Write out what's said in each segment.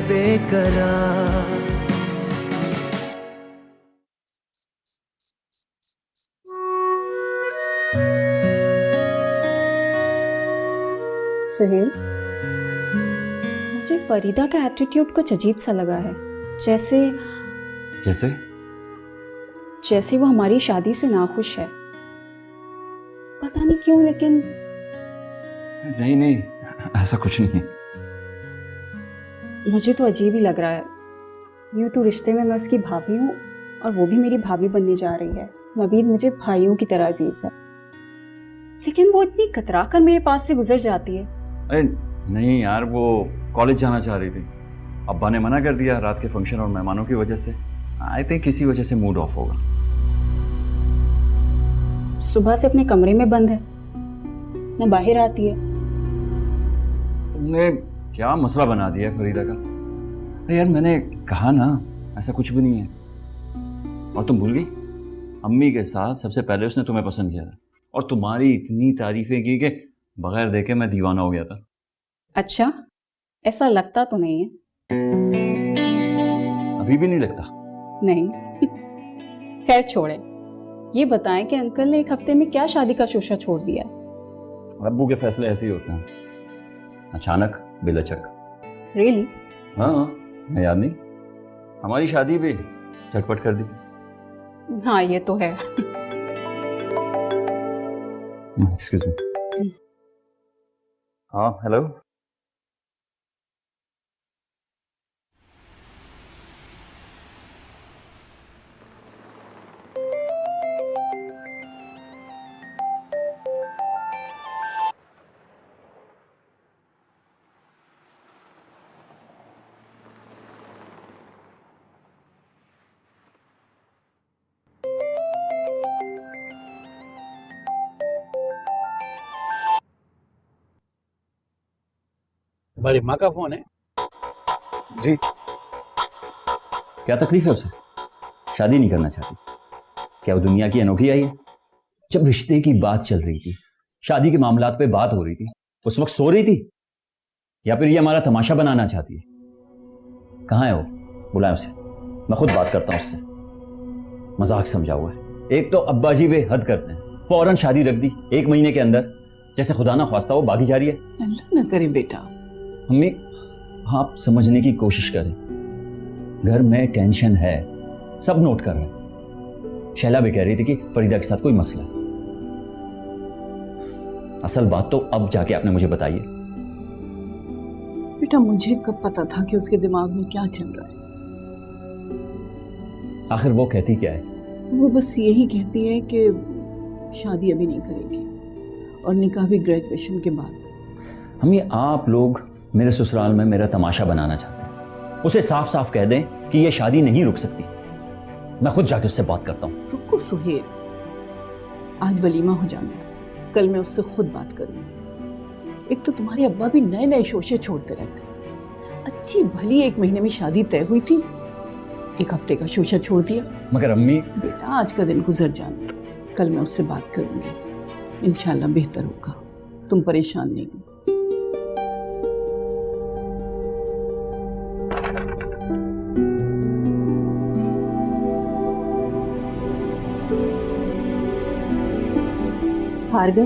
बेकरार। सुहेल, मुझे फरीदा का एटीट्यूड कुछ अजीब सा लगा है, जैसे जैसे जैसे वो हमारी शादी से नाखुश है। पता नहीं क्यों, लेकिन नहीं नहीं, ऐसा कुछ नहीं है। मुझे तो अजीब ही लग रहा है। यूं तो रिश्ते में मैं उसकी भाभी हूँ और वो भी मेरी भाभी बनने जा रही है। नबील मुझे भाइयों की तरह अजीज है, लेकिन वो इतनी कतरा कर मेरे पास से गुजर जाती है। अरे नहीं यार, वो कॉलेज जाना चाह रही थी, अब्बा ने मना कर दिया रात के फंक्शन और मेहमानों की वजह से। आई थिंक किसी वजह से मूड ऑफ होगा। सुबह से अपने कमरे में बंद है, न बाहर आती है। तुमने क्या मसला बना दिया है फरीदा का? अरे यार मैंने कहा ना, ऐसा कुछ भी नहीं है। और तुम भूल गई, अम्मी के साथ सबसे पहले उसने तुम्हें पसंद किया था और तुम्हारी इतनी तारीफें की कि बगैर देखे मैं दीवाना हो गया था। अच्छा, ऐसा लगता तो नहीं है। अभी भी नहीं लगता? नहीं। खैर छोड़े, ये बताएं कि अंकल ने एक हफ्ते में क्या शादी का शोशा छोड़ दिया? अब्बू के फैसले ऐसे ही होते हैं, अचानक बेलचक। रियली? हाँ, मैं याद नहीं, हमारी शादी भी झटपट कर दी। हाँ ये तो है। Excuse me. हाँ हेलो। तुम्हारी माँ का फोन है? जी। क्या तकलीफ है उसे? शादी नहीं करना चाहती? क्या वो दुनिया की अनोखी आई है? जब रिश्ते की बात चल रही थी, शादी के मामलात पे बात हो रही थी, उस वक्त सो रही थी? या फिर ये हमारा तमाशा बनाना चाहती है? कहाँ है वो? बुलाएं उसे, मैं खुद बात करता हूं उससे। मजाक समझा हुआ है। एक तो अब्बा जी बेहद करते हैं, फौरन शादी रख दी 1 महीने के अंदर, जैसे खुदा ना ख्वास्ता वो भागी जा रही है। अल्लाह न करे बेटा। मम्मी आप समझने की कोशिश करें, घर में टेंशन है, सब नोट कर रहे हैं। शैला भी कह रही थी कि फरीदा के साथ कोई मसला है। असल बात तो अब जाके आपने मुझे बताई है। बेटा मुझे कब पता था कि उसके दिमाग में क्या चल रहा है? आखिर वो कहती क्या है? वो बस यही कहती है कि शादी अभी नहीं करेगी और निकाह भी ग्रेजुएशन के बाद। हम ये आप लोग मेरे ससुराल में मेरा तमाशा बनाना चाहते हैं। उसे साफ साफ कह दें कि ये शादी नहीं रुक सकती। मैं खुद जाके उससे बात करता हूँ। रुको सुहेल, आज वलीमा हो जाना है, कल मैं उससे खुद बात करूंगी। एक तो तुम्हारे अब्बा भी नए नए शोशे छोड़ते रहते हैं। अच्छी भली 1 महीने में शादी तय हुई थी, 1 हफ्ते का शोशा छोड़ दिया। मगर अम्मी। बेटा आज का दिन गुजर जाने दो, कल मैं उससे बात करूंगी, इंशाल्लाह बेहतर होगा। तुम परेशान नहीं हो। हार गए?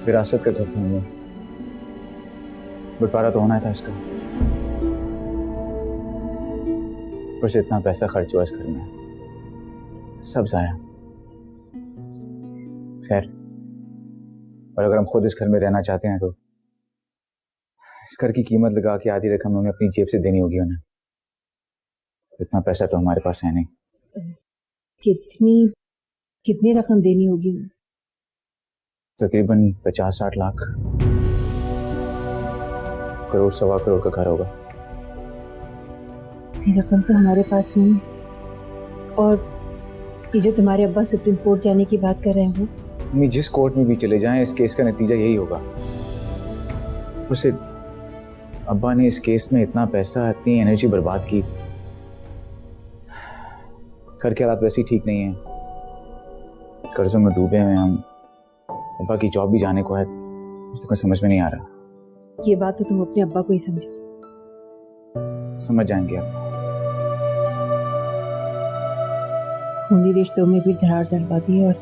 विरासत का घर था, बंटवारा तो होना था इसका। ऊपर से इतना पैसा खर्च हुआ इस घर में, सब जाया। खैर, और अगर हम खुद इस घर में रहना चाहते हैं तो इस घर की कीमत लगा के आधी रकम हमें अपनी जेब से देनी होगी उन्हें। इतना पैसा तो हमारे पास है नहीं। कितनी रकम देनी होगी? तकरीबन 50-60 लाख। करोड़ 1.25 करोड़ का घर होगा। ये रकम तो हमारे पास नहीं है। और ये जो तुम्हारे अब्बा सुप्रीम कोर्ट जाने की बात कर रहे हैं, वो जिस कोर्ट में भी चले जाएं, इस केस का नतीजा यही होगा। उसे अब्बा ने इस केस में इतना पैसा, इतनी एनर्जी बर्बाद की। घर के हालात वैसे ही ठीक नहीं है, कर्जों में डूबे हुए हम। अब्बा की जॉब भी जाने को है, मुझे कुछ समझ में नहीं आ रहा। ये बात तो तुम अपने अब्बा को ही समझो। समझ जाएंगे अब। खूनी रिश्तों में भी दरार डलवा दी और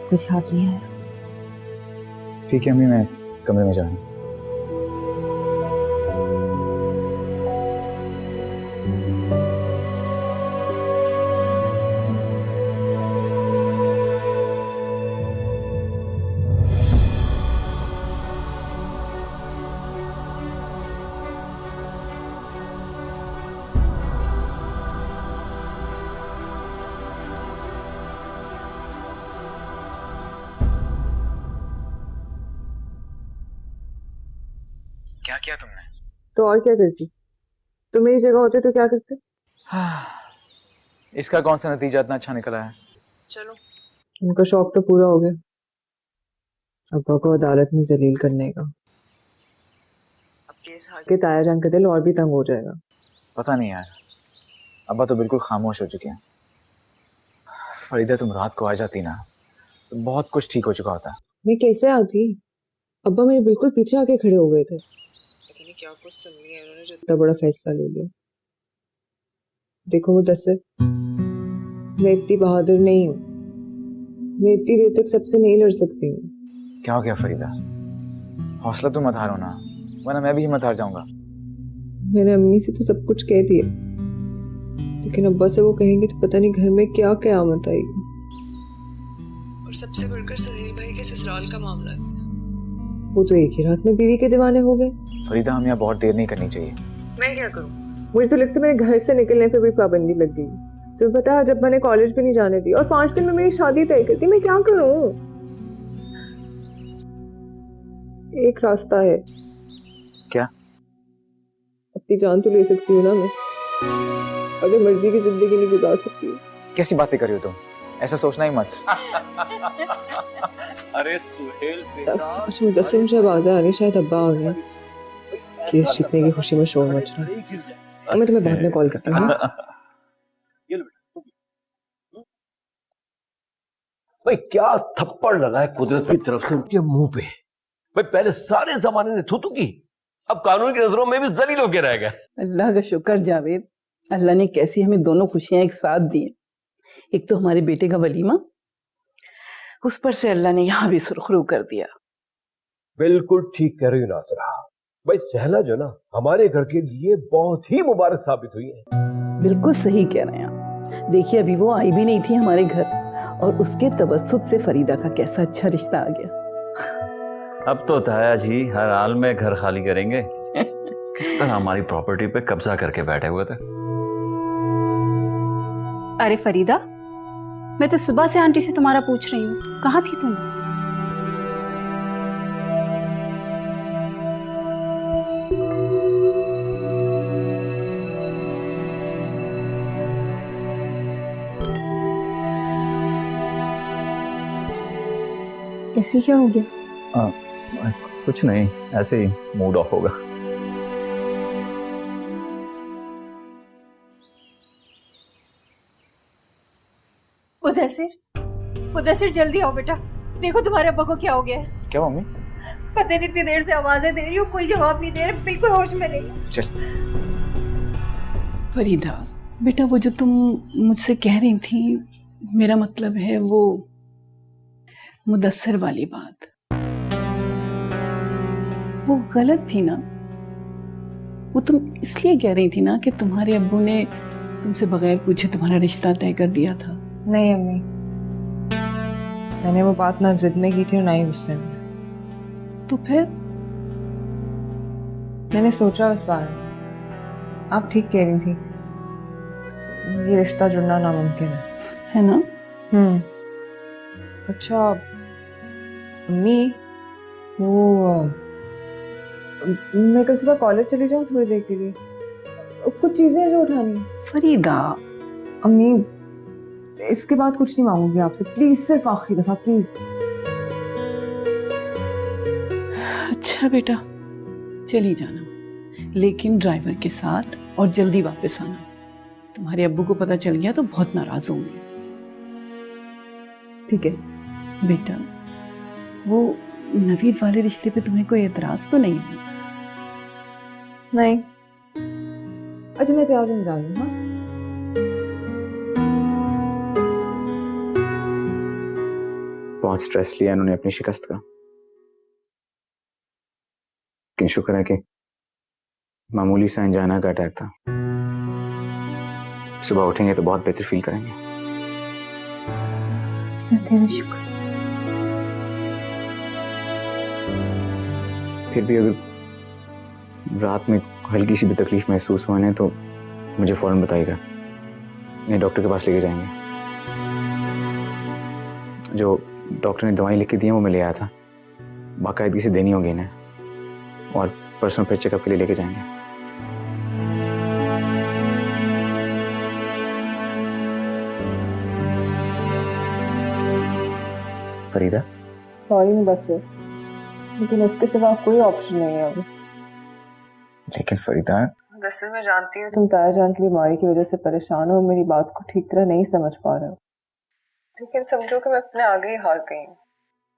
कुछ हाथ नहीं आया। ठीक है अम्मी, मैं कमरे में जा रहा हूँ। क्या किया तुमने? तो और क्या करती? तुम मेरी जगह होते तो क्या करते? इसका कौन सा नतीजा इतना अच्छा निकला है? चलो, उनका शौक तो पूरा हो गया, अब्बा को अदालत में जलील करने का। अब केस हार के ताया जान का दिल और भी तंग हो जाएगा। पता नहीं यार, अब्बा तो बिल्कुल खामोश हो चुके हैं। फरीदा तुम रात को आ जाती ना तो बहुत कुछ ठीक हो चुका होता। मैं कैसे आती? अब्बा मेरे बिल्कुल पीछे आके खड़े हो गए थे। पता नहीं क्या कुछ सुन लिया उन्होंने जो इतना बड़ा फैसला ले लिया। देखो मुदस्सिर, मैं इतनी बहादुर नहीं हूँ, मैं इतनी देर तक सबसे नहीं लड़ सकती हूँ। क्या हो गया फरीदा? हौसला तो मत हारो ना, वरना मैं भी हिम्मत हार जाऊंगा। मैंने अम्मी से तो सब कुछ कह दिया, लेकिन अब्बा से वो कहेंगे तो पता नहीं घर में क्या क़यामत आएगी। और सबसे बढ़कर सुहेल भाई के ससुराल का मामला है, वो तो एक ही रात में बीवी के दीवाने हो गए। फरीदा हमें यहाँ बहुत देर नहीं करनी चाहिए। मैं क्या करूं? मुझे तो लगता है मेरे घर से निकलने पे भी पाबंदी लग गई। तुम्हें पता है, जब मैंने कॉलेज भी नहीं जाने दी और 5 दिन में मेरी शादी तय करती, मैं क्या करूं? एक रास्ता है। क्या? अपनी जान तो ले सकती हूँ ना मैं, अगर मर्जी की जिंदगी नहीं गुजार सकती हूँ। कैसी बातें कर रही हो तुम? ऐसा सोचना ही मत। अरे सुहेल बेटा, अच्छा मुदस्सिर, मुझे आवाज़ आ रही, शायद अब्बा आ गया। केस जीतने की खुशी में शोर मच रहा है। मैं तुम्हें बाद में कॉल करती हूँ। भाई क्या थप्पड़ लगा है कुदरत की तरफ से उनके मुंह पे। भाई पहले सारे जमाने ने थूथू की, अब कानून की नजरों में भी जलील होके रह गया। अल्लाह का शुक्र जावेद, अल्लाह ने कैसी हमें दोनों खुशियां एक साथ दी। एक तो हमारे बेटे का वलीमा, उस पर से अल्लाह ने यहाँ भी सुरखरू कर दिया। बिल्कुल ठीक कह रही हो नाज़रा। भाई सहला जो ना हमारे घर के लिए बहुत ही मुबारक साबित हुई है। बिल्कुल सही कह रहे हैं आप। देखिए अभी वो आई भी नहीं थी हमारे घर, और उसके तवस्सुत से फरीदा का कैसा अच्छा रिश्ता आ गया। अब तो ताया जी हर हाल में घर खाली करेंगे। किस तरह हमारी प्रॉपर्टी पे कब्जा करके बैठे हुए थे। अरे फरीदा, मैं तो सुबह से आंटी से तुम्हारा पूछ रही हूँ, कहाँ थी तुम? ऐसे क्या हो गया? कुछ नहीं, ऐसे ही मूड ऑफ होगा। मुदस्सिर जल्दी आओ बेटा, देखो तुम्हारे अब्बा को क्या हो गया है। क्या मम्मी? पता नहीं इतनी देर से आवाजें दे रही हूँ, कोई जवाब नहीं दे रहा, बिल्कुल होश में नहीं। चल। फरीदा बेटा, वो जो तुम मुझसे कह रही थी, मेरा मतलब है वो मुदस्सिर वाली बात, वो गलत थी ना। वो तुम इसलिए कह रही थी ना कि तुम्हारे अब्बू ने तुमसे बगैर पूछे तुम्हारा रिश्ता तय कर दिया था। नहीं अम्मी, मैंने वो बात ना जिद में की थी और ना ही गुस्से में। तो फिर? मैंने सोचा इस बार आप ठीक कह रही थी, ये रिश्ता जुड़ना नामुमकिन है ना? अच्छा अम्मी, वो मैं कल सुबह कॉलेज चली जाऊँ थोड़ी देर के लिए, कुछ चीजें जो उठानी है। फरीदा अम्मी, इसके बाद कुछ नहीं मांगूंगी आपसे, प्लीज, सिर्फ आखिरी दफा प्लीज। अच्छा बेटा, चली जाना। लेकिन ड्राइवर के साथ और जल्दी वापस आना। तुम्हारे अब्बू को पता चल गया तो बहुत नाराज होंगे। ठीक है। बेटा, वो नवीद वाले रिश्ते पे तुम्हें कोई एतराज तो नहीं है? नहीं। अच्छा मैं तैयार हूँ, जा रही हूँ। हाँ बहुत स्ट्रेस लिया इन्होंने अपनी शिकस्त का, लेकिन शुक्र है कि मामूली सा अंजाना का अटैक था। सुबह उठेंगे तो बहुत बेहतर फील करेंगे। फिर भी अगर रात में हल्की सी भी तकलीफ महसूस होने तो मुझे फौरन बताइएगा, इन्हें डॉक्टर के पास लेके जाएंगे। जो डॉक्टर ने दवाई लिख के दी है वो मैं ले आया था, बाकायदगी से देनी होगी इन्हें, और परसों फिर चेकअप के लिए लेके जाएंगे। फरीदा, सॉरी मैं बस है, लेकिन इसके सिवा कोई ऑप्शन नहीं है अभी। लेकिन फरीदा, दरअसल मैं जानती हूँ तुम ताया जान की बीमारी की वजह से परेशान हो और मेरी बात को ठीक तरह नहीं समझ पा रहे हो, लेकिन समझो कि मैं अपने आगे ही हार गई हूँ।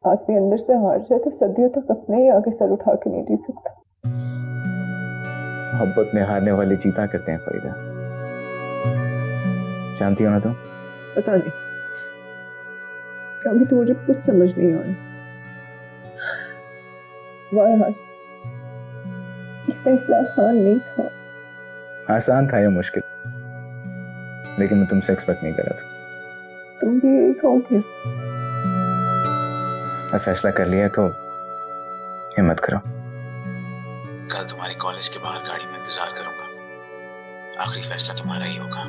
आदमी अंदर से हार जाए तो सदियों तक अपने ही आगे सर उठा के नहीं जी सकता। मोहब्बत में हारने वाले जीता करते हैं फरीदा, जानती हो ना तुम? पता नहीं, कभी तो मुझे कुछ समझ नहीं आ रहा। बहरहाल ये फैसला आसान नहीं था। आसान था या मुश्किल, लेकिन मैं तुमसे एक्सपेक्ट नहीं कर रहा था। तुम भी यही कहोगे? अब फैसला कर लिया तो हिम्मत करो। कल तुम्हारी कॉलेज के बाहर गाड़ी में इंतजार करूंगा। आखिरी फैसला तुम्हारा ही होगा,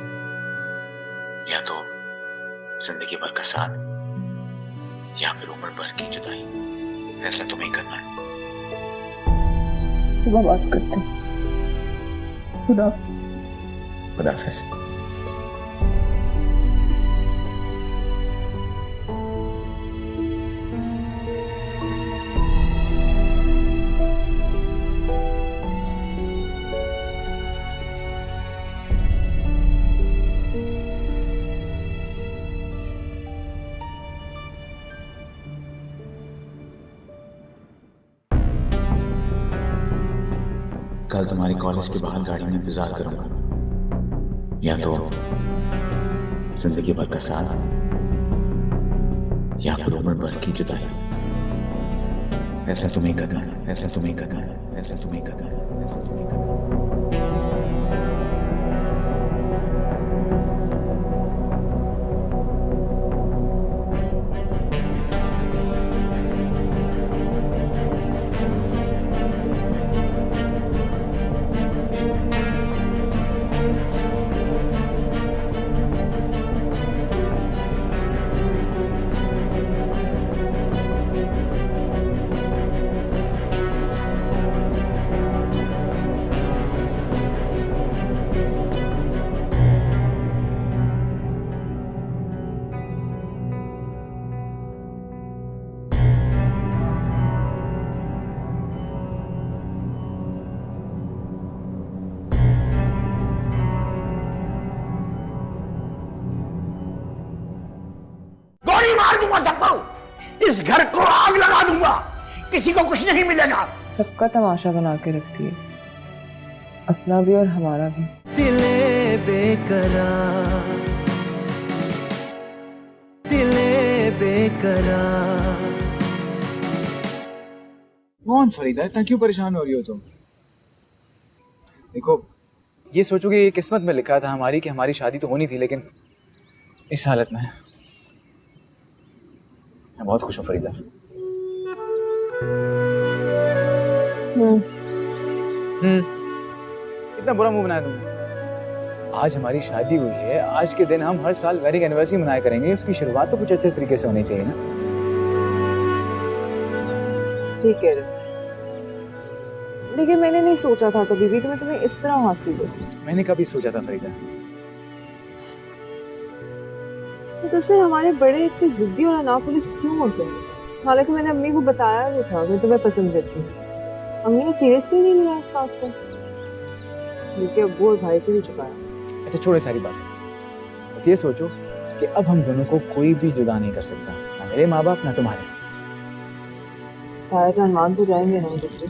या तो जिंदगी भर का साथ या फिर उम्र भर की जुदाई। फैसला तुम्हें ही करना है। सुबह बात करते हैं। खुदा हाफिज। खुदा हाफिज। कल तुम्हारी कॉलेज के बाहर गाड़ी में इंतजार करूंगा, या तो जिंदगी भर का साथ या फिर उम्र भर की जुदाई। फैसला तुम्हें करना है। फैसला तुम्हें करना है। फैसला तुम्हें करना है। फैसला तुम्हें करना है। मार दूंगा सबको, इस घर को आग लगा दूंगा, किसी को कुछ नहीं मिलेगा। सबका तमाशा बना के रखती है, अपना भी और हमारा भी। दिले बेकरार, दिले बेकरार। कौन फरीदा, इतना क्यों परेशान हो रही हो तुम? देखो, ये सोचो कि ये किस्मत में लिखा था हमारी कि हमारी शादी तो होनी थी, लेकिन इस हालत में मैं बहुत खुश हूँ फरीदा। इतना बुरा मुंह बनाया तुमने। आज हमारी शादी हुई है, आज के दिन हम हर साल वेडिंग एनिवर्सरी मनाया करेंगे, उसकी शुरुआत तो कुछ अच्छे तरीके से होनी चाहिए ना। ठीक है, लेकिन मैंने नहीं सोचा था कभी भी कि मैं तुम्हें इस तरह हासिल करूं। मैंने कभी सोचा था फरीदा। तो सर हमारे बड़े इतने जिद्दी और अनापुलिस क्यों होते हैं? हालांकि मैंने अम्मी को बताया भी था मैं तुम्हें पसंद करती हूँ। अम्मी ने सीरियसली नहीं लिया इस बात को। क्योंकि अब्बू और भाई से भी छुपाया। अच्छा छोड़ो सारी बात, बस ये सोचो कि अब हम दोनों को कोई भी जुदा नहीं कर सकता, ना मेरे माँ बाप ना तुम्हारे। ताया जान मान तो जाएंगे ना दूसरे।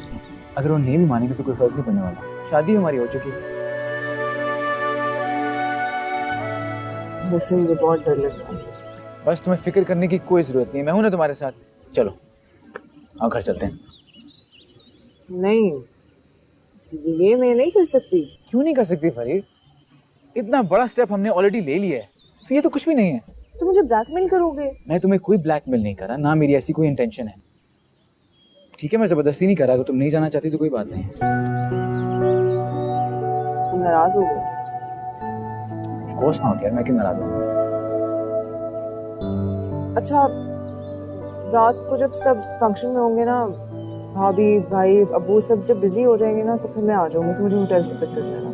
अगर वो नहीं भी मानेंगे तो कोई फर्क नहीं पड़ने वाला, शादी हमारी हो चुकी है। वैसे मुझे बहुत डर लग रहा है। बस तुम्हें फिक्र करने की कोई जरूरत नहीं है, मैं हूं ना तुम्हारे साथ। चलो आओ घर चलते हैं। नहीं, ये मैं नहीं कर सकती। क्यों नहीं कर सकती फरीद? इतना बड़ा स्टेप हमने ऑलरेडी ले लिया है, फिर ये तो कुछ भी नहीं है। तो मुझे ब्लैकमेल करोगे? मैं तुम्हें कोई ब्लैकमेल नहीं करा, ना मेरी ऐसी कोई इंटेंशन है। ठीक है, मैं जबरदस्ती नहीं कर रहा, अगर तुम नहीं जाना चाहती तो कोई बात नहीं। तुम नाराज हो गए? ऑफ कोर्स नॉट यार, मैं क्यों नाराज हूँ? अच्छा, रात को जब सब फंक्शन में होंगे ना, भाभी भाई अब्बू सब जब बिजी हो जाएंगे ना, तो फिर मैं आ जाऊंगी, तो मुझे होटल से पिक कर लेना।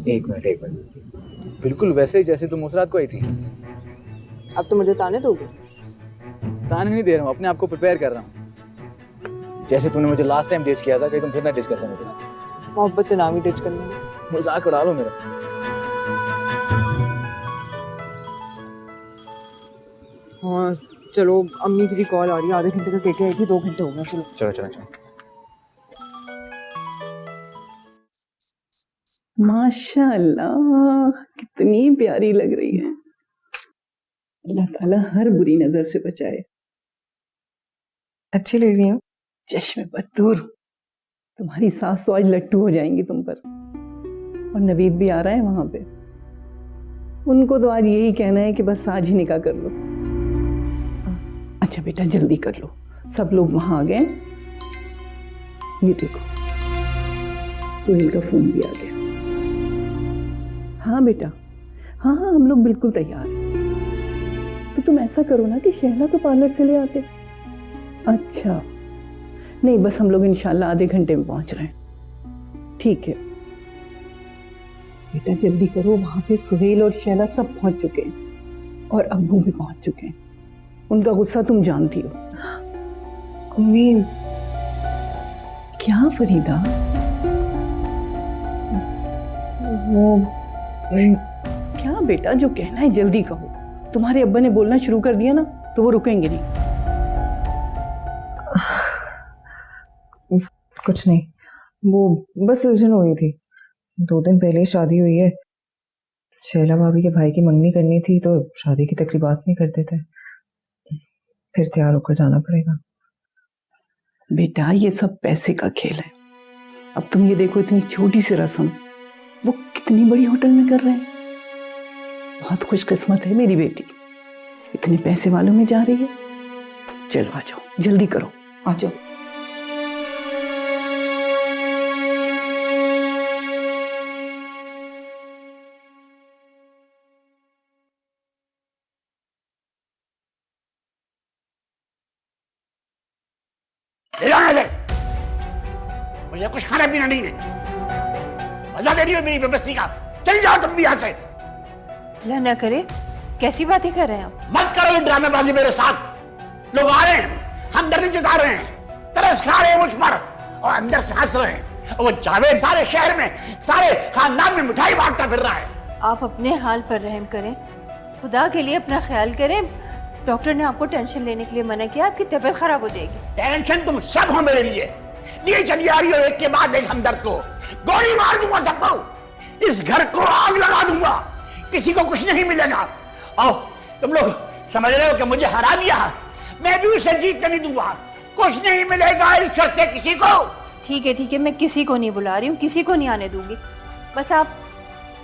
एक मिनट, बिल्कुल वैसे ही जैसे तुम उस रात को आई थी। अब तो मुझे ताने दोगे? ताने नहीं दे रहा हूँ, अपने आप को प्रिपेयर कर रहा हूँ। जैसे तुमने मुझे लास्ट टाइम डिच किया था, कहीं तुम फिर ना डिच करते मुझे। मोहब्बत तो नाम ही डिच करना। मजाक उड़ा लो मेरा। हाँ चलो, अम्मी की भी कॉल आ रही है, आधे घंटे तक लेके आई थी, 2 घंटे हो गए। चलो चलो चलो चलो। माशाअल्लाह, कितनी प्यारी लग रही है। अल्लाह ताला हर बुरी नजर से बचाए। अच्छी लग रही है। चश्मे बदूर, तुम्हारी सास तो आज लट्टू हो जाएंगी तुम पर। और नवीद भी आ रहा है वहां पे, उनको तो आज यही कहना है कि बस आज ही निकाह कर लो। अच्छा बेटा जल्दी कर लो, सब लोग वहां आ गए। ये देखो सुहेल का फोन भी आ गया। हाँ बेटा, हाँ हाँ हम लोग बिल्कुल तैयार हैं। तो तुम ऐसा करो ना कि शहला को पार्लर से ले आते। अच्छा नहीं, बस हम लोग इंशाल्लाह आधे घंटे में पहुंच रहे हैं। ठीक है बेटा जल्दी करो, वहां पे सुहेल और शैला सब पहुंच चुके हैं और अब्बू भी पहुंच चुके हैं। उनका गुस्सा तुम जानती हो। अम्मी। क्या फरीदा? वो क्या बेटा, जो कहना है जल्दी कहो। तुम्हारे अब्बा ने बोलना शुरू कर दिया ना, तो वो रुकेंगे नहीं। कुछ नहीं, वो बस उलझन हो रही थी। 2 दिन पहले ही शादी हुई है। शैला भाभी के भाई की मंगनी करनी थी, तो शादी की तकरीबात नहीं करते थे, फिर तैयार होकर जाना पड़ेगा। बेटा ये सब पैसे का खेल है। अब तुम ये देखो, इतनी छोटी सी रस्म वो कितनी बड़ी होटल में कर रहे हैं। बहुत खुशकिस्मत है मेरी बेटी, इतने पैसे वालों में जा रही है। चलो आ जाओ, जल्दी करो, आ जाओ। मुझे कुछ खाना पीना नहीं है। मजा दे रही हो मेरी बेबसी का? चल जाओ तुम भी यहाँ से। अल्लाह ना करे, कैसी बातें कर रहे हैं आप? मत करो ये ड्रामेबाजी मेरे साथ। लोग आ रहे हैं, हमदर्दी जता रहे हैं, तरस खा रहे हैं मुझ पर और अंदर से हंस रहे हैं। और वो जावेद सारे शहर में, सारे खानदान में मिठाई बांटता फिर रहा है। आप अपने हाल पर रहम करें, खुदा के लिए अपना ख्याल करें। डॉक्टर ने आपको टेंशन लेने के लिए मना किया, आपकी तबीयत खराब हो जाएगी। टेंशन तुम सब हो मेरे लिए चली आ रही हो, एक के बाद एक हमदर्द को गोली मार दूंगा सबको। इस घर को आग लगा दूंगा, किसी को कुछ नहीं मिलेगा। आओ तुम लोग समझ रहे हो कि मुझे हरा दिया, मैं भी उसे जीतने नहीं दूंगा। कुछ नहीं मिलेगा इस घर से किसी को। ठीक है, मैं किसी को नहीं बुला रही हूँ, किसी को नहीं आने दूंगी। बस आप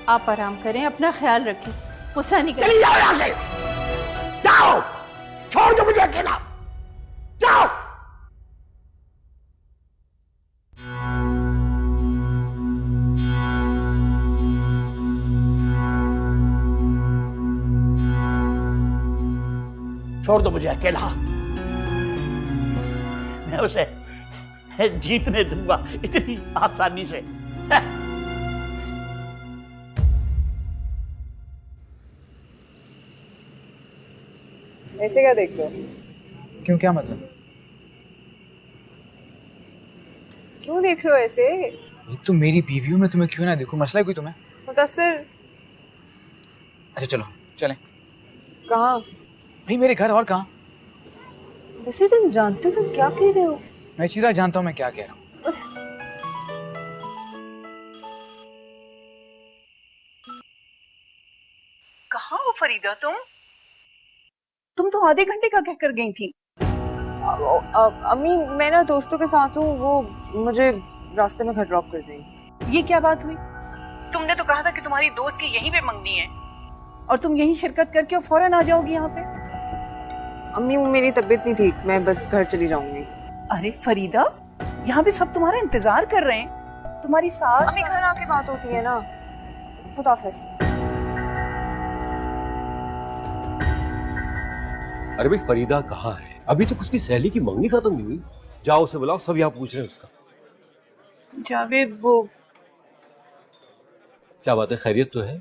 आराम करें, अपना ख्याल रखें, गुस्सा नहीं करें। जाओ यहाँ से, जाओ, छोड़ दो मुझे अकेला, जाओ। छोड़ दो मुझे अकेला, मैं उसे जीतने दूंगा इतनी आसानी से। ऐसे क्या देख रहे हो? क्यों, क्या मतलब? क्यों देख रहे हो ऐसे? ये तो मेरी बीवी हूँ, मैं तुम्हें क्यों ना देखूं? मसला है कोई तुम्हें? मुदस्सिर, अच्छा चलो चलें। कहाँ? भाई मेरे घर, और कहाँ? मुदस्सिर, तुम जानते हो तुम क्या कह रहे हो? मैं अच्छी तरह जानता हूँ मैं क्या कह रहा हूँ। कहाँ हो फरीदा तुम तो आधे घंटे का कहकर गई थी। अम्मी, मैं ना दोस्तों के साथ हूँ, वो मुझे रास्ते में घर ड्रॉप कर देंगे। ये क्या बात हुई? तुमने तो कहा था कि तुम्हारी दोस्त की यहीं पे मंगनी है और तुम यहीं शिरकत करके और फौरन आ जाओगी यहाँ पे। अम्मी, मेरी तबीयत नहीं ठीक, मैं बस घर चली जाऊंगी। अरे फरीदा, यहाँ पे सब तुम्हारा इंतजार कर रहे हैं। तुम्हारी सास। अम्मी, घर आके बात होती है ना। खुदा हाफिज। अरे भाई फरीदा कहाँ है? अभी तक उसकी सहेली की मंगनी खत्म नहीं हुई। जाओ उसे बुलाओ, सब यहाँ पूछ रहे हैं उसका। जावेद, वो क्या बात है, खैरियत तो है?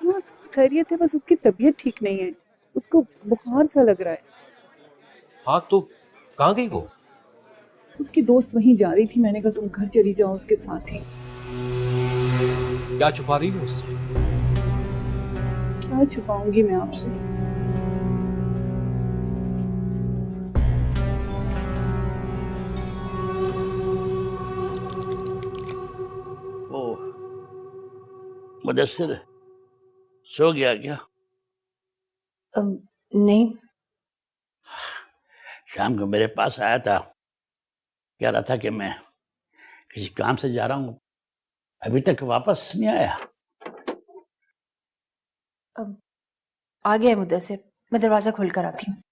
हाँ, खैरियत है, बस उसकी तबीयत ठीक नहीं है, उसको बुखार सा लग रहा है। हाँ तो कहाँ गई वो? उसकी दोस्त वहीं जा रही थी, मैंने कहा तुम घर चली जाओ उसके साथ ही। क्या छुपा रही हो उससे? क्या छुपाऊंगी मैं आपसे? मुदस्सिर सो गया क्या? नहीं। शाम को मेरे पास आया था, कह रहा था कि मैं किसी काम से जा रहा हूँ, अभी तक वापस नहीं आया। आ गया मुदस्सिर, मैं दरवाजा खोल कर आती हूँ।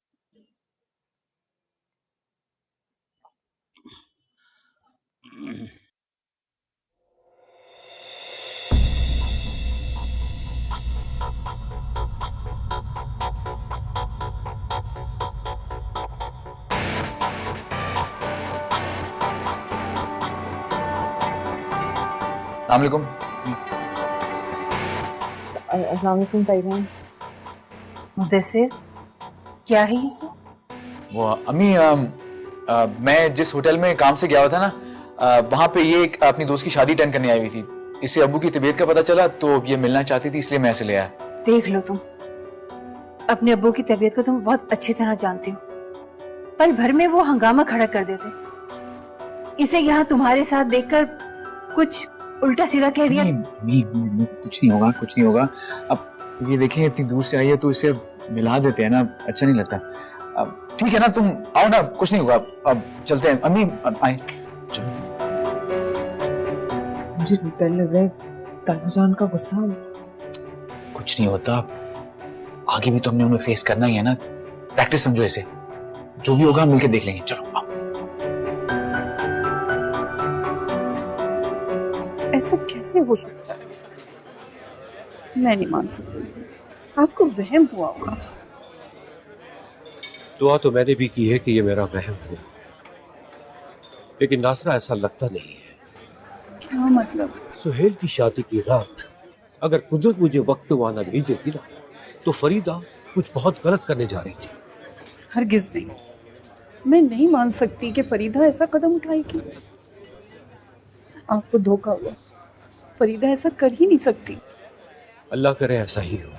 अस्सलाम वालेकुम तैयबान। मुदस्सिर, क्या है ये सब? वो अम्मी, मैं जिस होटल में काम से गया हुआ था ना, वहाँ पे ये एक अपनी दोस्त की शादी अटेंड करने आई हुई थी। इससे अब्बू की तबीयत का पता चला तो ये मिलना चाहती थी, इसलिए मैं ऐसे ले आया। देख लो, तुम अपने अब्बू की तबीयत को तुम बहुत अच्छी तरह जानती हो। पल भर में वो हंगामा खड़ा कर देते। इसे यहाँ तुम्हारे साथ देखकर कुछ उल्टा सीधा कह दिया। कुछ नहीं होगा, कुछ नहीं होगा। अब ये देखें इतनी दूर से आई है तो इसे मिला देते हैं ना, अच्छा नहीं लगता। अब ठीक है ना, तुम आओ ना, कुछ नहीं होगा। अब चलते हैं। अम्मी आए। मुझे डर लग रहा है, ताजान का गुस्सा। कुछ नहीं होता, आगे भी तो हमने उन्हें फेस करना ही है ना। प्रैक्टिस समझो इसे, जो भी होगा मिलकर देख लेंगे। चलो आओ। ऐसा कैसे हो सकता है? मैं नहीं मान सकती, आपको वहम हुआ होगा। दुआ तो मैंने भी की है कि ये मेरा वहम हो, लेकिन नासरा ऐसा लगता नहीं है। क्या मतलब? सुहेल की शादी की रात अगर कुदरत मुझे वक्त वाना नहीं देती ना, तो फरीदा कुछ बहुत गलत करने जा रही थी। हरगिज नहीं, मैं नहीं मान सकती कि फरीदा ऐसा कदम उठाएगी। आपको धोखा हुआ, फरीदा ऐसा कर ही नहीं सकती। अल्लाह करे ऐसा ही हो।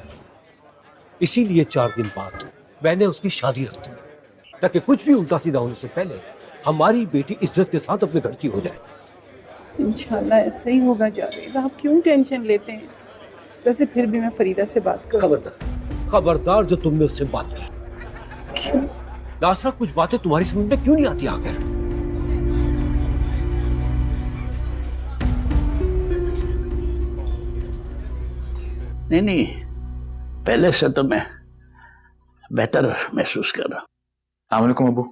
इसीलिए 4 दिन बाद मैंने उसकी शादी रख दी, ताकि कुछ भी उल्टा सीधा होने से पहले हमारी बेटी इज्जत के साथ अपने घर की हो जाए। इंशाल्लाह ऐसा ही होगा जावेद, आप क्यों टेंशन लेते हैं? वैसे फिर भी मैं फरीदा से बात करूं। खबरदार, खबरदार जो तुमने उससे बात की। क्यों? नासरा, कुछ बातें तुम्हारी समझ में क्यों नहीं आती आकर? नहीं, पहले से तो मैं बेहतर महसूस कर रहा हूँ। अस्सलाम वालेकुम अब्बू।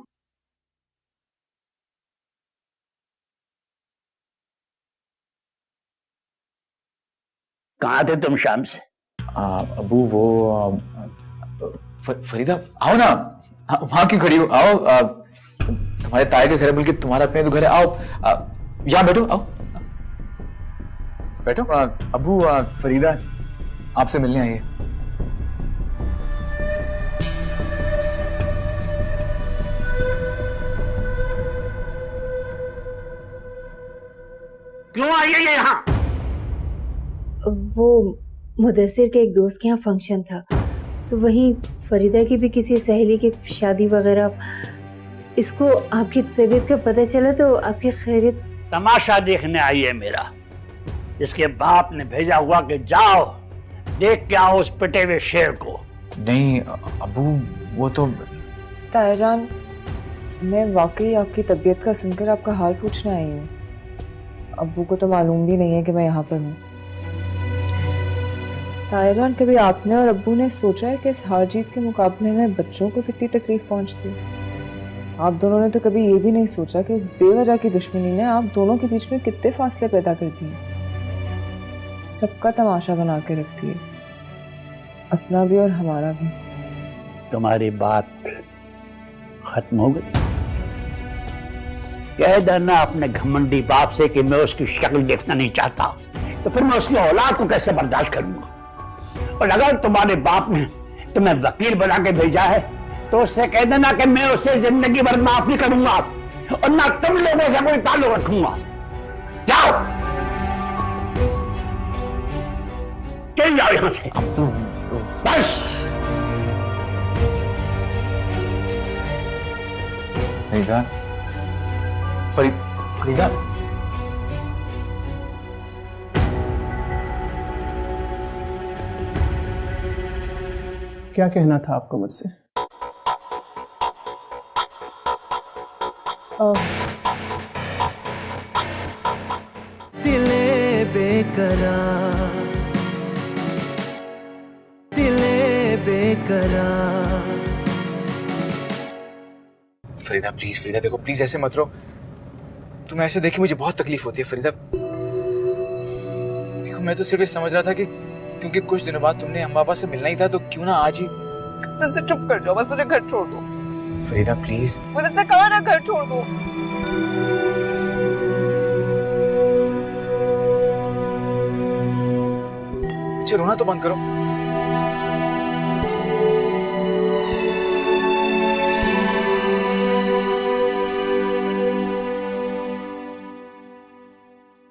कहाँ थे तुम शाम से? अब्बू वो फरीदा आओ ना, वहां क्यों खड़ी हो? आओ, तुम्हारे ताए के घर है, बल्कि तुम्हारा अपने तो घर है। आओ यहाँ बैठो, आओ बैठो। अब्बू, फरीदा आपसे मिलने आई है। क्यों आई है ये यहाँ? वो मुदस्सिर के एक दोस्त के यहाँ फंक्शन था, तो वहीं फरीदा की भी किसी सहेली की शादी वगैरह। इसको आपकी तबीयत का पता चला तो आपकी खैरियत। तमाशा देखने आई है मेरा। इसके बाप ने भेजा हुआ कि जाओ देख के आओ उस पिटे हुए शेर को। नहीं अबू, वो तो ताया जान, मैं वाकई आपकी तबीयत का सुनकर आपका हाल पूछने आई हूँ। अब्बू को तो मालूम भी नहीं है कि मैं यहाँ पर हूँ। ताया जान, कभी आपने और अब्बू ने सोचा है कि इस हार जीत के मुकाबले में बच्चों को कितनी तकलीफ पहुँचती है? आप दोनों ने तो कभी ये भी नहीं सोचा कि इस बेवजह की दुश्मनी ने आप दोनों के बीच में कितने फासले पैदा कर दिए। सबका तमाशा बना के रखती है, अपना भी और हमारा भी। तुम्हारी बात खत्म हो गई? कह देना अपने घमंडी बाप से कि मैं उसकी शक्ल देखना नहीं चाहता, तो फिर मैं उसकी औलाद को कैसे बर्दाश्त करूंगा? और अगर तुम्हारे बाप ने तुम्हें वकील बना के भेजा है तो उससे कह देना कि मैं उसे जिंदगी भर माफ नहीं करूंगा और ना तुम लोगों से कोई ताल्लुक रखूंगा। जाओ, चल जाओ यहां से बस। फरीदा, फरीदा, क्या कहना था आपको मुझसे? दिले बेकरार, दिले बेकरार। फरीदा प्लीज, फरीदा देखो प्लीज ऐसे मत रो। तुम ऐसे देखी मुझे बहुत तकलीफ होती है फरीदा। देखो मैं तो सिर्फ ये समझ रहा था कि क्योंकि कुछ दिनों बाद तुमने हम पापा से मिलना ही था, तो क्यों ना आज ही। मुझसे चुप कर जाओ, बस मुझे घर छोड़ दो। फरीदा प्लीज, मुझसे कहा ना घर छोड़ दो। अच्छा रोना तो बंद करो।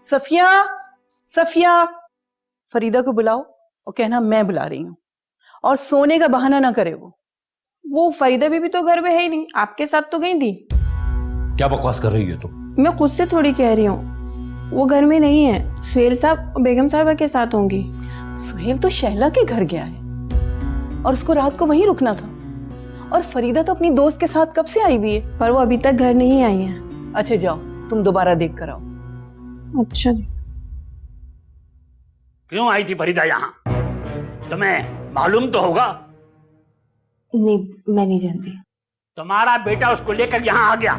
सफिया, सफिया, फरीदा को बुलाओ और कहना मैं बुला रही हूँ, और सोने का बहाना ना करे। वो फरीदा बीबी तो घर में है ही नहीं, आपके साथ तो गई थी। क्या बकवास कर रही है तुम? मैं खुद से थोड़ी कह रही हूँ, वो घर में नहीं है, सुहेल साहब बेगम साहबा के साथ होंगी। सुहेल तो शहला के घर गया है और उसको रात को वहीं रुकना था, और फरीदा तो अपनी दोस्त के साथ कब से आई हुई है, पर वो अभी तक घर नहीं आई है। अच्छा जाओ, तुम दोबारा देख कर आओ। अच्छा, क्यों आई थी फरीदा यहाँ? तुम्हें मालूम तो होगा। नहीं, मैं नहीं जानती। तुम्हारा बेटा उसको लेकर यहाँ आ गया,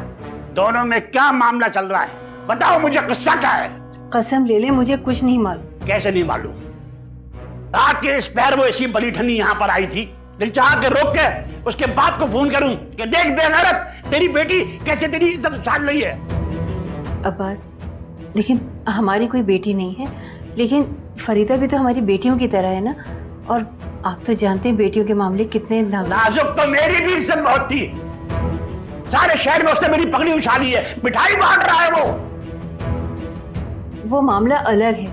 दोनों में क्या मामला चल रहा है? बताओ मुझे, किस्सा क्या है? कसम ले ले, मुझे कुछ नहीं मालूम। कैसे नहीं मालूम? रात के इस पैर वो ऐसी बली ठनी यहाँ पर आई थी, दिल चाह के रोक के उसके बाप को फोन करूं कि देख बेगैरत, तेरी बेटी कैसे तेरी इज्जत उछाल रही है। अब्बास देखिए, हमारी कोई बेटी नहीं है, लेकिन फरीदा भी तो हमारी बेटियों की तरह है ना, और आप तो जानते हैं बेटियों के मामले कितने नाजुक। तो मेरी भी इज्जत बहुत थी, सारे शहर में उसने मेरी पगड़ी उछाली है, मिठाई बांट रहा है वो मामला अलग है।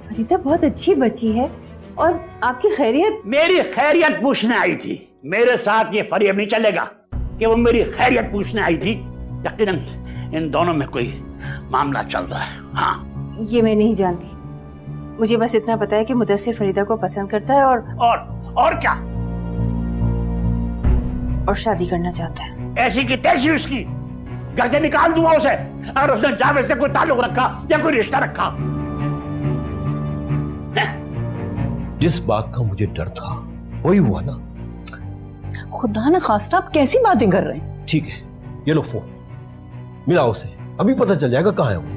फरीदा बहुत अच्छी बच्ची है, और आपकी खैरियत। मेरी खैरियत पूछने आई थी। मेरे साथ ये फरेब नहीं चलेगा कि वो मेरी खैरियत पूछने आई थी। यकीनन इन दोनों में कोई मामला चल रहा है। हाँ, ये मैं नहीं जानती, मुझे बस इतना पता है कि मुदस्सिर फरीदा को पसंद करता है और क्या? और शादी करना चाहता है। ऐसी की तैसी उसकी, घर से निकाल दूंगा उसे अगर उसने जावेद से कोई ताल्लुक रखा या कोई रिश्ता रखा। जिस बात का मुझे डर था वही हुआ ना। खुदा न खास्ता, आप कैसी बातें कर रहे हैं? ठीक है, ये लो फोन, मिलाओ उसे, अभी पता चल जाएगा कहाँ है वो।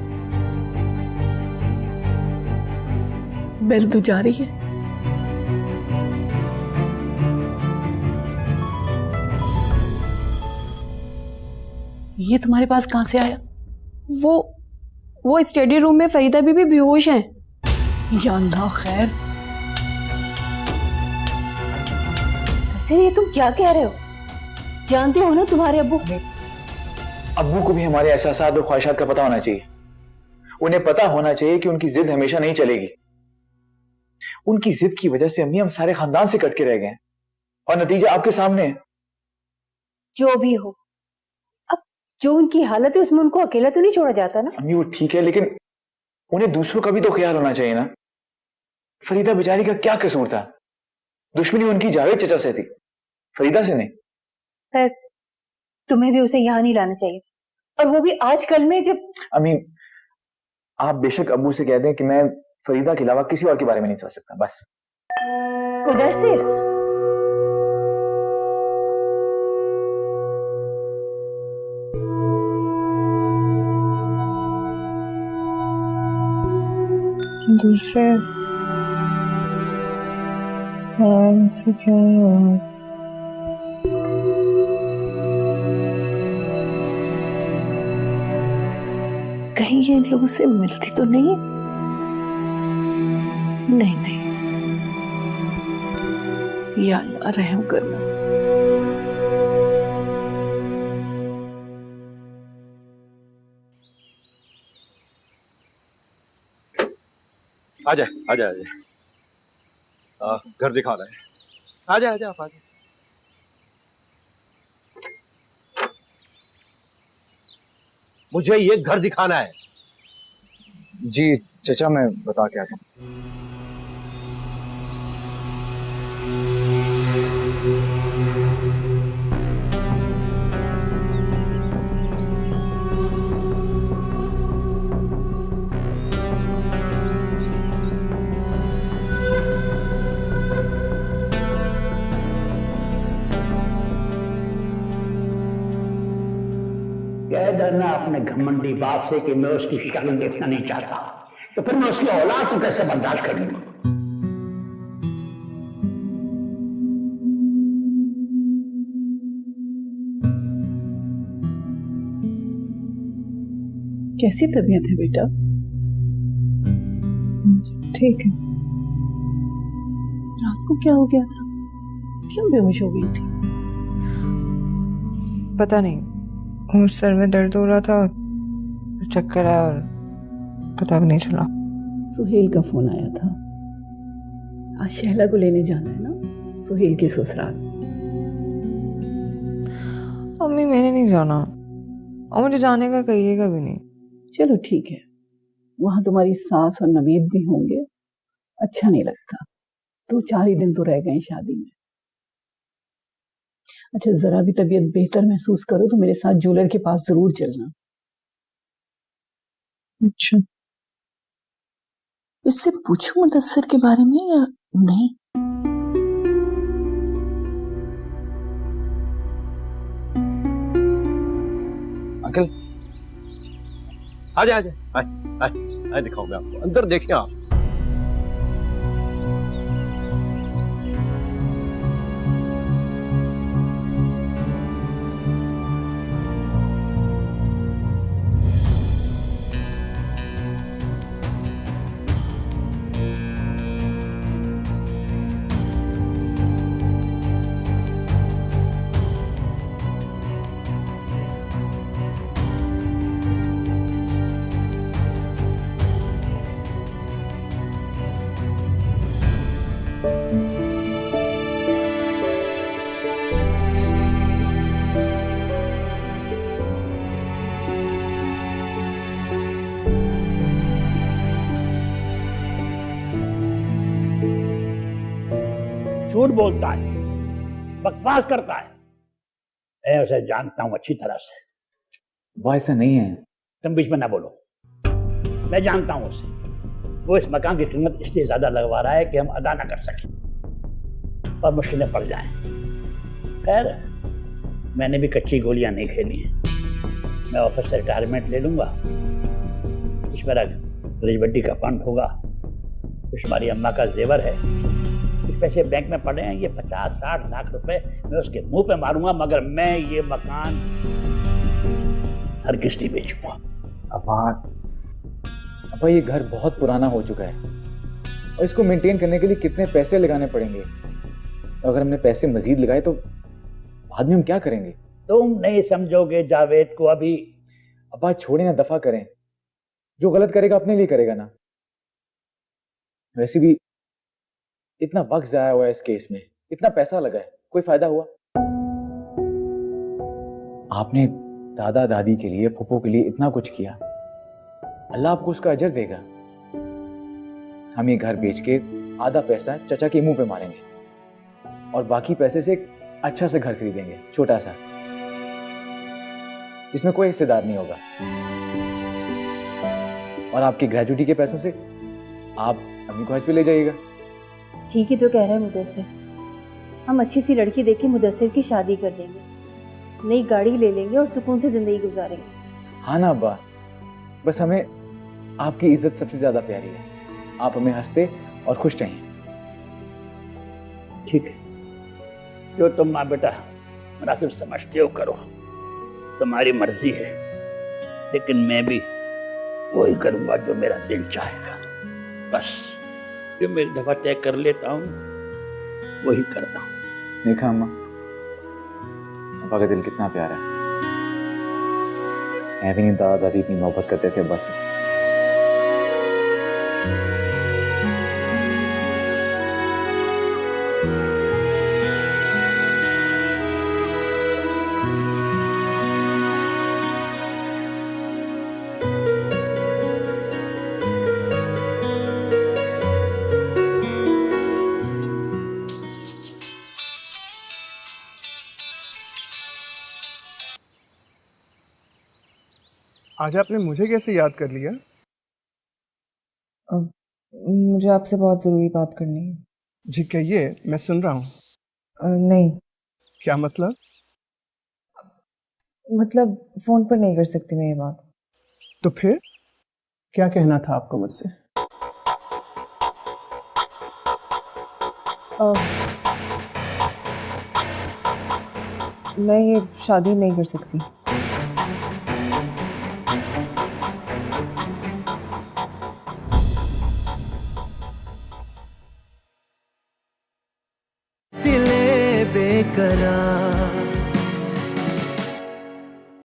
बेल तो जा रही है। ये तुम्हारे पास कहां से आया? वो स्टडी रूम में फरीदा बीबी बेहोश है। या अल्लाह खैर। ये तुम क्या कह रहे हो? जानते हो ना तुम्हारे अब्बू को भी हमारे एहसासात और ख्वाहिशात का पता होना चाहिए। उन्हें पता होना चाहिए कि उनकी जिद हमेशा नहीं चलेगी। उनकी जिद की वजह से अम्मी हम सारे खानदान से कट के रह गए हैं और नतीजा आपके सामने है। जो भी हो, अब जो उनकी हालत है उसमें उनको अकेला तो नहीं छोड़ा जाता ना। अम्मी वो ठीक है, लेकिन उन्हें दूसरों का भी तो ख्याल होना चाहिए ना। फरीदा बेचारी का क्या कसूर था? दुश्मनी उनकी जावेद चचा से थी, फरीदा से नहीं। पर तुम्हें भी उसे यहाँ नहीं लाना चाहिए, और वो भी आजकल में जब। अम्मी आप बेशक अब्बू से कह दें कि मैं फरीदा के अलावा किसी और के बारे में नहीं सोच सकता, बस। मुदस्सिर, दूसरे हमसे क्यों कहीं ये इन लोगों से मिलती तो नहीं? नहीं नहीं, या अल्लाह रहम करना। आजा आजा आजा, घर दिखा रहा है। आजा आजा आप आजा। मुझे ये घर दिखाना है। जी चचा, मैं बता के आता हूँ। कह देना अपने घमंडी बाप से कि मैं उसकी शक्ल देखना नहीं चाहता, तो फिर मैं उसकी औलाद को कैसे बर्दाश्त करूंगा? कैसी तबीयत है बेटा? ठीक है। रात को क्या हो गया था? क्यों बेहोश हो गई थी? पता नहीं, और सर में दर्द हो रहा था, चक्कर आया और पता भी नहीं चला। सुहेल का फोन आया था। आज शहला को लेने जाना है ना, सुहेल की ससुराल। मम्मी मैंने नहीं जाना, और मुझे जाने का कहिएगा भी नहीं। चलो ठीक है, वहां तुम्हारी सास और नवीद भी होंगे, अच्छा नहीं लगता। 2-4 ही दिन तो रह गए शादी में। अच्छा, जरा भी तबीयत बेहतर महसूस करो तो मेरे साथ ज्वेलर के पास जरूर चलना। अच्छा, इससे पूछूं मुदस्सिर के बारे में या नहीं? अंकल आजा आजा, आए दिखाऊं मैं आपको, अंदर देखिए आप। झूठ बोलता है, बकवास करता है। मैं उसे जानता हूं अच्छी तरह से। वो ऐसा नहीं है। तुम बीच में ना बोलो, मैं जानता हूं उसे। वो इस मकान की कीमत इसलिए ज्यादा लगवा रहा है कि हम अदा ना कर सकें और मुश्किलें पड़ जाएं। खैर, मैंने भी कच्ची गोलियां नहीं खेली हैं। मैं ऑफिस से रिटायरमेंट ले लूंगा, कुछ मेरा रिजबड्डी का फंड होगा, कुछ हमारी अम्मा का जेवर है, कुछ पैसे बैंक में पड़े हैं। ये 50-60 लाख रुपए मैं उसके मुंह पे मारूंगा, मगर मैं ये मकान हर किस्ती बेचूंगा। अब ये घर बहुत पुराना हो चुका है और इसको मेंटेन करने के लिए कितने पैसे लगाने पड़ेंगे। अगर हमने पैसे मजीद लगाए तो बाद में हम क्या करेंगे? तुम नहीं समझोगे जावेद को अभी। अब छोड़े ना, दफा करें। जो गलत करेगा अपने लिए करेगा ना। वैसे भी इतना वक्त जाया हुआ है इस केस में, इतना पैसा लगा है, कोई फायदा हुआ? आपने दादा दादी के लिए, फूफो के लिए इतना कुछ किया, अल्लाह आपको उसका अजर देगा। हम ये घर बेच के आधा पैसा चचा के मुंह पे मारेंगे और बाकी पैसे से एक अच्छा सा घर खरीदेंगे, छोटा सा, जिसमें कोई हिस्सेदार नहीं होगा। और आपकी ग्रेजुएटी के पैसों से आप अम्मी को हज पे ले जाइएगा। ठीक ही तो कह रहा है मुदस्सिर, हम अच्छी सी लड़की देख के मुदस्सिर की शादी कर देंगे, नई गाड़ी ले लेंगे और सुकून से जिंदगी गुजारेंगे। हाँ ना अब्बा, बस हमें आपकी इज्जत सबसे ज्यादा प्यारी है। आप हमें हंसते और खुश चाहिए। ठीक है, जो तुम माँ बेटा मुनासिब समझते हो करो, तुम्हारी मर्जी है, लेकिन मैं भी वही करूंगा जो मेरा दिल चाहेगा। बस जो मेरी दफा तय कर लेता हूँ वही करता हूँ। देखा अम्मा, अब्बा का दिल कितना प्यारा है। मैं भी नहीं दादा दादी इतनी मोहब्बत करते थे बस। आज आपने मुझे कैसे याद कर लिया? मुझे आपसे बहुत ज़रूरी बात करनी है। जी कहिए, मैं सुन रहा हूँ। नहीं। क्या मतलब? मतलब फ़ोन पर नहीं कर सकती मैं ये बात। तो फिर क्या कहना था आपको मुझसे? मैं ये शादी नहीं कर सकती। दिले बेकरार